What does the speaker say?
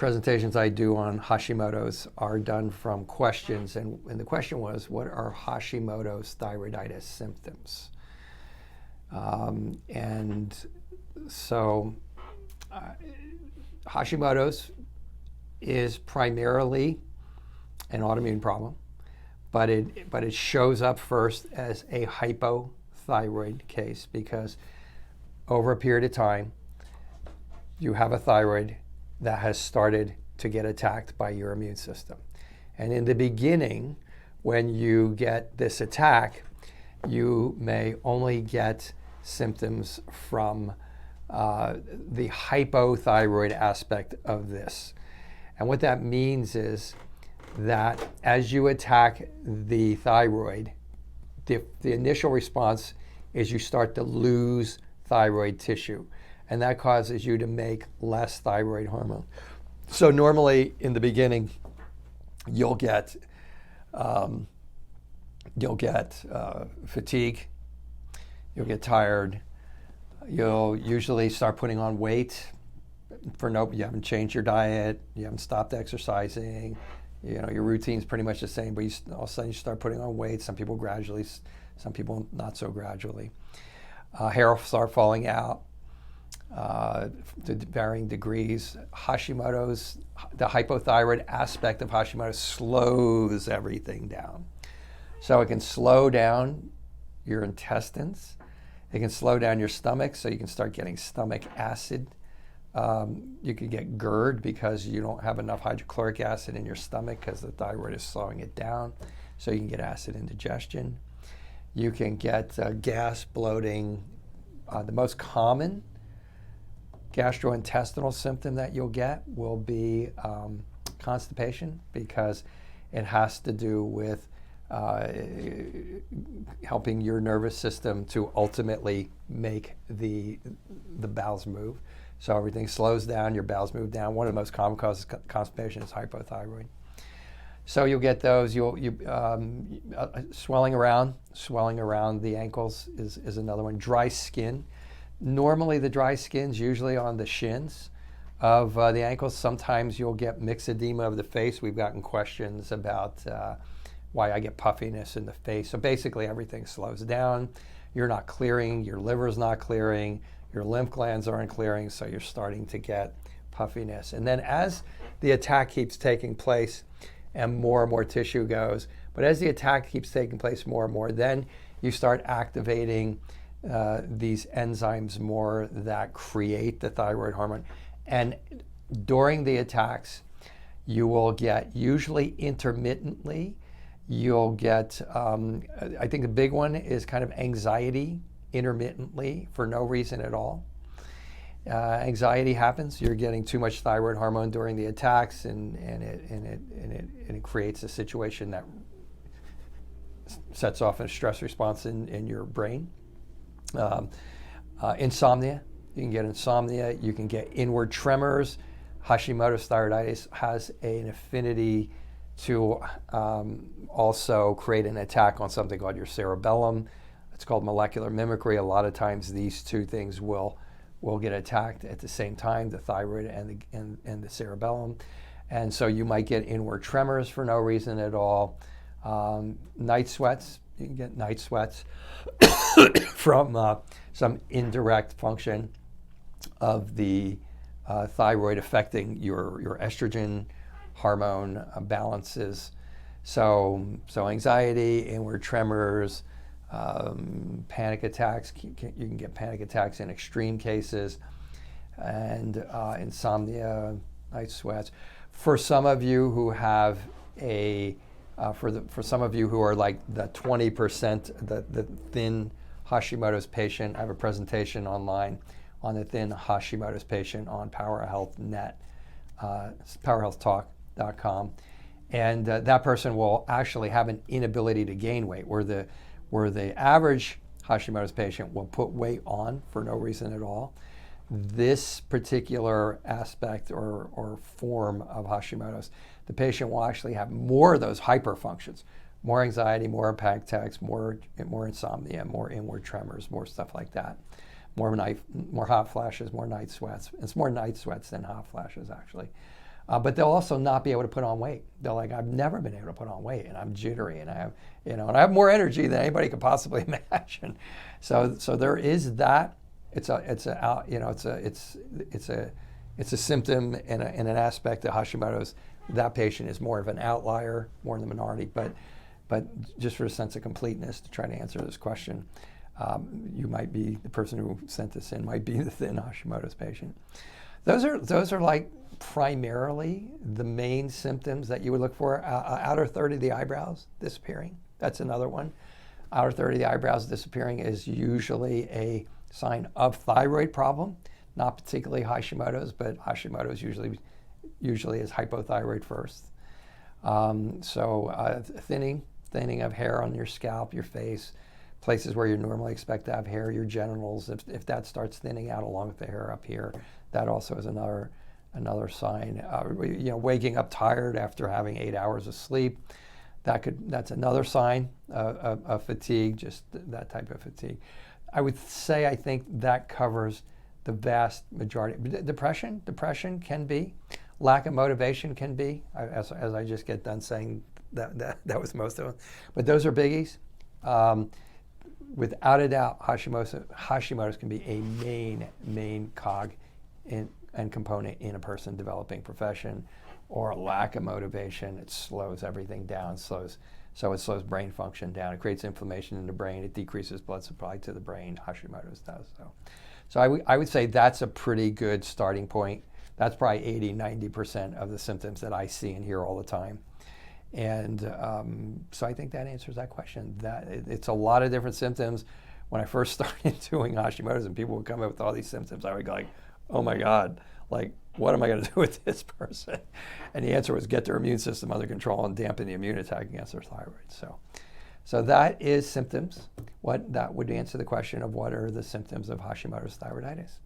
presentations I do on Hashimoto's are done from questions, and the question was, what are Hashimoto's thyroiditis symptoms? And so Hashimoto's is primarily an autoimmune problem, but it shows up first as a hypothyroid case because over a period of time, you have a thyroid that has started to get attacked by your immune system. And in the beginning, when you get this attack, you may only get symptoms from the hypothyroid aspect of this. And what that means is that as you attack the thyroid, the initial response is you start to lose thyroid tissue, and that causes you to make less thyroid hormone. So normally in the beginning, you'll get fatigue, you'll get tired, you'll usually start putting on weight you haven't changed your diet, you haven't stopped exercising, your routine's pretty much the same, but all of a sudden you start putting on weight. Some people gradually, some people not so gradually. Hair will start falling out to varying degrees. Hashimoto's, the hypothyroid aspect of Hashimoto slows everything down. So it can slow down your intestines. It can slow down your stomach, so you can start getting stomach acid. You could get GERD because you don't have enough hydrochloric acid in your stomach because the thyroid is slowing it down, so you can get acid indigestion. You can get gas, bloating. The most common gastrointestinal symptom that you'll get will be constipation because it has to do with helping your nervous system to ultimately make the bowels move. So everything slows down, your bowels move down. One of the most common causes of constipation is hypothyroid. So you'll get those. Swelling around the ankles is another one. Dry skin. Normally the dry skin's usually on the shins of the ankles. Sometimes you'll get myxedema of the face. We've gotten questions about why I get puffiness in the face. So basically everything slows down. You're not clearing, your liver's not clearing, your lymph glands aren't clearing, so you're starting to get puffiness. And then as the attack keeps taking place and more tissue goes, but as the attack keeps taking place more and more, then you start activating these enzymes more that create the thyroid hormone. And during the attacks, you will get, usually intermittently, you'll get, I think the big one is kind of anxiety intermittently for no reason at all. Anxiety happens. You're getting too much thyroid hormone during the attacks, and it creates a situation that sets off a stress response in your brain. Insomnia. You can get insomnia. You can get inward tremors. Hashimoto's thyroiditis has an affinity to also create an attack on something called your cerebellum. It's called molecular mimicry. A lot of times these two things will get attacked at the same time, the thyroid and the cerebellum. And so you might get inward tremors for no reason at all. Night sweats. You can get night sweats from some indirect function of the thyroid affecting your estrogen hormone balances. So anxiety, inward tremors, panic attacks. You can get panic attacks in extreme cases, and insomnia, night sweats. For some of you who have for some of you who are like the 20%, the thin Hashimoto's patient, I have a presentation online on the thin Hashimoto's patient on PowerHealth.net, PowerHealthTalk.com, and that person will actually have an inability to gain weight, where the average Hashimoto's patient will put weight on for no reason at all. This particular aspect or form of Hashimoto's, the patient will actually have more of those hyperfunctions, more anxiety, more panic attacks, more insomnia, more inward tremors, more stuff like that, more hot flashes, more night sweats. It's more night sweats than hot flashes, actually. But they'll also not be able to put on weight. They're like, I've never been able to put on weight, and I'm jittery, and I have, and I have more energy than anybody could possibly imagine. So there is that. It's a symptom and an aspect of Hashimoto's. That patient is more of an outlier, more in the minority. But just for a sense of completeness, to try to answer this question, you might be the person who sent this in might be the thin Hashimoto's patient. Those are like primarily the main symptoms that you would look for. Outer third of the eyebrows disappearing. That's another one. Outer third of the eyebrows disappearing is usually a sign of thyroid problem, not particularly Hashimoto's, but Hashimoto's usually is hypothyroid first. Thinning of hair on your scalp, your face, places where you normally expect to have hair, your genitals. If that starts thinning out along with the hair up here, that also is another sign. Waking up tired after having 8 hours of sleep, that's another sign of fatigue, just that type of fatigue. I would say I think that covers the vast majority. Depression can be. Lack of motivation can be, as I just get done saying that was most of them. But those are biggies. Without a doubt, Hashimoto's can be a main cog and component in a person developing profession, or a lack of motivation. It slows everything down, it slows brain function down. It creates inflammation in the brain. It decreases blood supply to the brain. Hashimoto's does. So I would say that's a pretty good starting point. That's probably 80-90% of the symptoms that I see and hear all the time. And so I think that answers that question. That it's a lot of different symptoms. When I first started doing Hashimoto's and people would come up with all these symptoms, I would go like, oh my God, like what am I going to do with this person? And the answer was get their immune system under control and dampen the immune attack against their thyroid. So that is symptoms. That would answer the question of what are the symptoms of Hashimoto's thyroiditis.